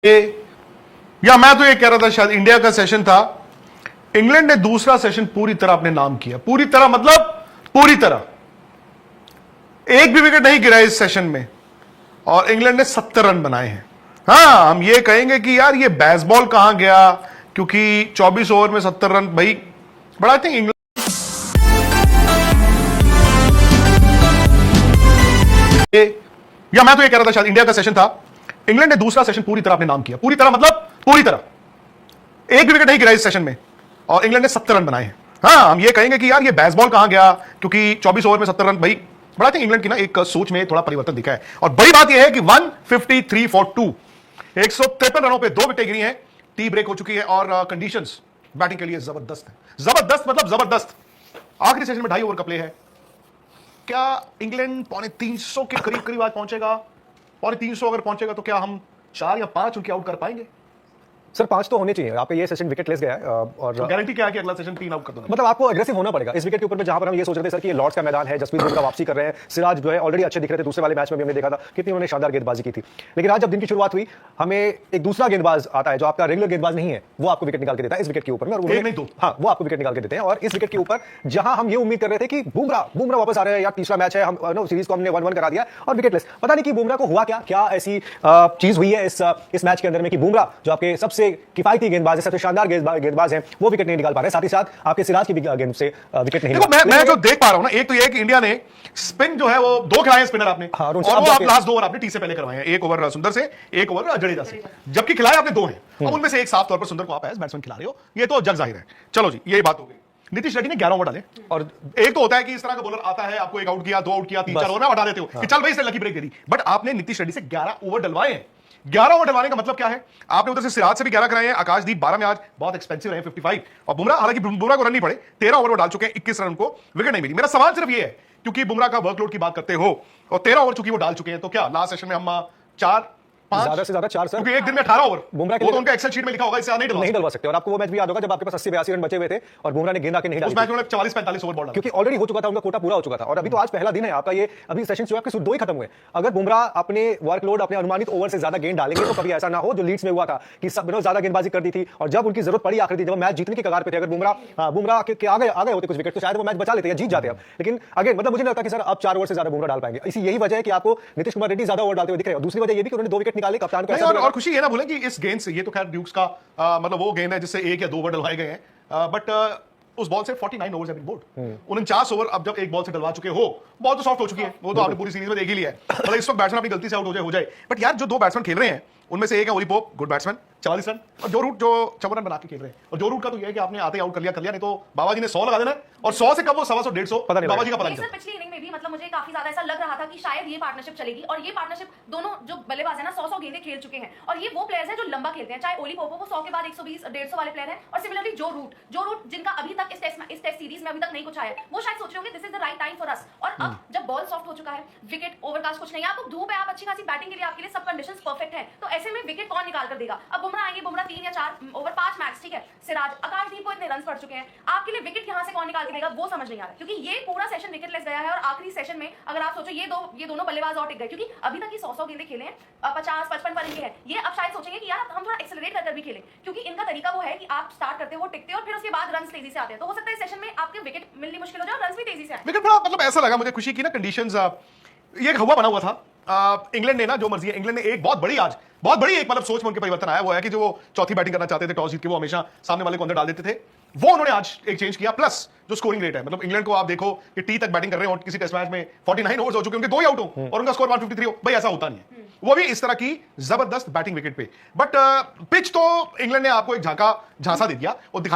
या मैं तो ये कह रहा था शायद इंडिया का सेशन था। इंग्लैंड ने दूसरा सेशन पूरी तरह अपने नाम किया, पूरी तरह मतलब पूरी तरह, एक भी विकेट नहीं गिरा इस सेशन में और इंग्लैंड ने 70 रन बनाए हैं। हाँ, हम ये कहेंगे कि यार ये बेसबॉल कहां गया, क्योंकि 24 ओवर में 70 रन भाई बड़ा। आई थिंक इंग्लैंड, या मैं तो ये कह रहा था शायद इंडिया का सेशन था। इंग्लैंड ने दूसरा सेशन पूरी तरह अपने नाम किया, पूरी तरह मतलब पूरी तरह, एक भी विकेट नहीं गिरा इस सेशन में और इंग्लैंड ने 70 रन बनाए हैं। हाँ, हम ये कहेंगे कि यार ये बेसबॉल कहां गया, क्योंकि 24 ओवर में 70 रन भाई बड़ा। थिंक इंग्लैंड की ना एक सोच में थोड़ा परिवर्तन दिखा है और बड़ी बात यह है कि 153 फॉर 2, 153 रनों पे 2 विकेट गिरी हैं, टी ब्रेक हो चुकी है और कंडीशंस बैटिंग के लिए जबरदस्त है। जबरदस्त मतलब जबरदस्त। आखिरी सेशन में 2.5 ओवर का प्ले है। क्या इंग्लैंड 350 के करीब करीब आज पहुंचेगा? 350 अगर पहुंचेगा तो क्या हम 4 या 5 उनके आउट कर पाएंगे? सर 5 तो होने चाहिए। आपका ये सेशन विकेट लेस गया है और तो गारंटी क्या है कि अगला सेशन 3 आउट कर दूंगा? मतलब आपको एग्रेसिव होना पड़ेगा इस विकेट के ऊपर, जहां पर हम ये सोच रहे थे सर कि ये लॉर्ड्स का मैदान है, जसप्रीत बुमराह वापसी कर रहे हैं, सिराज जो है ऑलरेडी अच्छे दिख रहे थे, दूसरे वाले मैच में भी हमने देखा था कितनी उन्होंने शानदार गेंदबाजी की थी। लेकिन आज जब दिन की शुरुआत हुई, हमें एक दूसरा गेंदबाज आता है जो आपका रेगुलर गेंदबाज नहीं है, वो आपको विकेट निकाल के देता है इस विकेट के ऊपर में, और एक नहीं दो। हाँ, वो आपको विकेट निकाल के देते हैं। और इस विकेट के ऊपर जहां हम ये उम्मीद कर रहे थे कि बुमराह वापस आ रहे हैं, या तीसरा मैच है, हम सीरीज को हमने 1-1 करा दिया और विकेटलेस, पता नहीं कि बुमराह को हुआ क्या ऐसी चीज हुई है इस मैच के अंदर में कि बुमराह जो आपके सबसे किफायती गेंदबाज है, सबसे शानदार गेंदबाज हैं, वो विकेट नहीं निकाल पा रहे। साथ ही साथ आपके सिराज की भी गेंद से विकेट नहीं। देखो मैं जो देख पा रहा हूं ना, एक तो ये है कि इंडिया ने स्पिन जो है वो 2 खिलाए स्पिनर आपने, हाँ, और वो आप लास्ट 2 ओवर आपने टी से पहले करवाए हैं। 1 ओवर सुंदर से, 1 ओवर जडेजा से, जबकि खिलाए आपने 2 हैं। अब उनमें से एक साफ तौर पर सुंदर को आप एज बैट्समैन खिला रहे हो, ये तो जग जाहिर है। चलो जी, ये बात हो गई। नीतीश रेड्डी ने 11 ओवर डाले, और एक तो होता है कि इस तरह का बॉलर आता है, आपको 1 आउट किया, 2 आउट किया, 3-4 ओवर में हटा देते हो कि चल भाई इसने लकी ब्रेक दे दी। बट आपने नीतीश रेड्डी से 11 ओवर डलवाए हैं। 11 ओवर डलवाने का मतलब क्या है? आपने उधर से सिराज से भी 11 कराए हैं, आकाशदीप 12 में आज बहुत एक्सपेंसिव रहे 55, और बुमराह, हालांकि बुमराह को रन नहीं पड़े, 13 ओवर वो डाल चुके हैं, 21 रन को विकेट नहीं मिली। मेरा सवाल सिर्फ ये है, क्योंकि बुमराह का वर्कलोड की बात करते हो और 13 ओवर चूंकि वो डाल चुके हैं, तो क्या लास्ट सेशन में हम 4 5 ज्यादा से ज्यादा 4 सर, क्योंकि एक दिन में 18 ओवर बुमराह के वो तो उनका एक्सेल शीट में लिखा होगा, इससे नहीं डलवा सकते। और आपको वो मैच भी याद होगा जब आपके पास 80-82 रन बचे हुए थे और बुमराह ने गेंद आके नहीं डाली, उस मैच में 44-45 ओवर बॉल डाला, क्योंकि ऑलरेडी हो चुका था, उनका कोटा पूरा हो चुका था। और अभी तो आज पहला दिन है आपका, ये अभी सेशन जो आपके सिर्फ 2 ही खत्म हुए। अगर बुमराह अपने वर्कलोड, अपने अनुमानित ओवर से ज्यादा गेंद डालेंगे तो कभी ऐसा ना हो जो लीड्स में हुआ था कि सब ज्यादा गेंदबाजी कर दी थी, और जब उनकी जरूरत पड़ी आखिरी, जब मैच जीतने की कगार पे थे, अगर बुमराह के आ गए होते कुछ विकेट, तो शायद वो मैच बचा लेते या जीत जाते अब। लेकिन अगेन मतलब मुझे नहीं लगता कि सर अब 4 ओवर से ज्यादा बुमराह डाल पाएंगे। इसी यही वजह है कि आपको नीतीश कुमार रेड्डी ज्यादा ओवर डालते हुए दिख रहे हैं। दूसरी वजह ये भी कि उन्होंने 2 विकेट निकाले, कप्तान को ऐसा। और खुशी ये ना भूलें कि इस गेंद से, ये तो खैर ड्यूक्स का मतलब वो गेंद है जिससे 1 या 2 ओवर डलवाए गए हैं, बट उस बॉल से 49 overs have been bowled. 49 over अब जब एक बॉल से डलवा चुके हो, बॉल तो सॉफ्ट हो चुकी है, वो तो आपने पूरी सीरीज में देख ही लिया है। मतलब इस वक्त बैट्समैन अपनी गलती से आउट हो जाए, बट यार जो 2 बैट्समैन खेल रहे हैं उनमें से एक है Ollie Pope, good batsman, 44 run, और जो रूट जो 54 रन बना के खेल रहे हैं। और जो रूट का तो ये है कि आपने आते आउट कर लिया, नहीं तो बाबा जी ने 100 लगा देना, और 100 से कब वो 125 150 बाबा जी का पता नहीं चलता। पिछली इनिंग में भी मतलब मुझे काफी ज्यादा ऐसा लग रहा था कि शायद ये पार्टनरशिप चलेगी, और ये पार्टनरशिप दोनों जो बल्लेबाज है ना 100 गेंदें खेल चुके हैं, और ये वो प्लेयर्स हैं जो लंबा खेलते हैं। चाहे ओली पोपो वो 100 के बाद 120 150 वाले प्लेयर हैं, और सिमिलरली जो रूट जिनका अभी तक इस टेस्ट सीरीज में अभी तक नहीं कुछ आया, वो शायद सोच रहे होंगे this is the right time for us. और अब जब बॉल सॉफ्ट हो चुका है, विकेट ओवरकास्ट कुछ नहीं है, आपको धूप है, आप अच्छी खासी बैटिंग के लिए, आपके लिए सब कंडीशंस परफेक्ट है, तो ऐसे में विकेट कौन निकाल कर देगा? अब बुमराह आएंगे, बुमराह 3 या 4 ओवर 5 मैक्स, ठीक है। सिराज, आकाशदीप को इतने रन पड़ चुके हैं, आपके लिए विकेट यहां से कौन निकाल के देगा वो समझ नहीं आ रहा, क्योंकि ये पूरा सेशन विकेटलेस गया है। और आखिरी सेशन में अगर आप सोचो ये दोनों बल्लेबाज और टिक गए, क्योंकि अभी तक ये 100 गेंदें खेले हैं, 50-55 पर इनके हैं। ये अब शायद सोचेंगे कि यार हम थोड़ा एक्सेलरेट कर भी खेलें, क्योंकि इनका तरीका वो है कि आप स्टार्ट करते हो, टिकते हो, और फिर उसके बाद रन तेजी से आते हैं। तो हो सकता है सेशन में आपके विकेट मिलनी मुश्किल हो जाए और रन भी तेजी से आए। विकेट बड़ा मतलब ऐसा लगा मुझे खुशी की ना, कंडीशंस ये एक हवा बना हुआ था। इंग्लैंड ने ना, जो मर्जी है, इंग्लैंड ने एक बहुत बड़ी एक मतलब सोच में उनके परिवर्तन आया, वो है कि जो वो चौथी बैटिंग करना चाहते थे, टॉस जीत के वो हमेशा सामने वाले को अंदर डाल देते थे, वो उन्होंने आज एक चेंज किया। प्लस जो स्कोरिंग रेट है, मतलब इंग्लैंड को आप देखो कि टी तक बैटिंग कर रहे हो और किसी टेस्ट मैच में 49 ओवर्स हो चुके, उनके 2 ही आउट हो और उनका स्कोर 153 हो, भाई ऐसा होता नहीं है। वो भी इस तरह की जबरदस्त बैटिंग विकेट पे। बट पिच तो इंग्लैंड ने आपको एक झांसा दे दिया और दिखाया।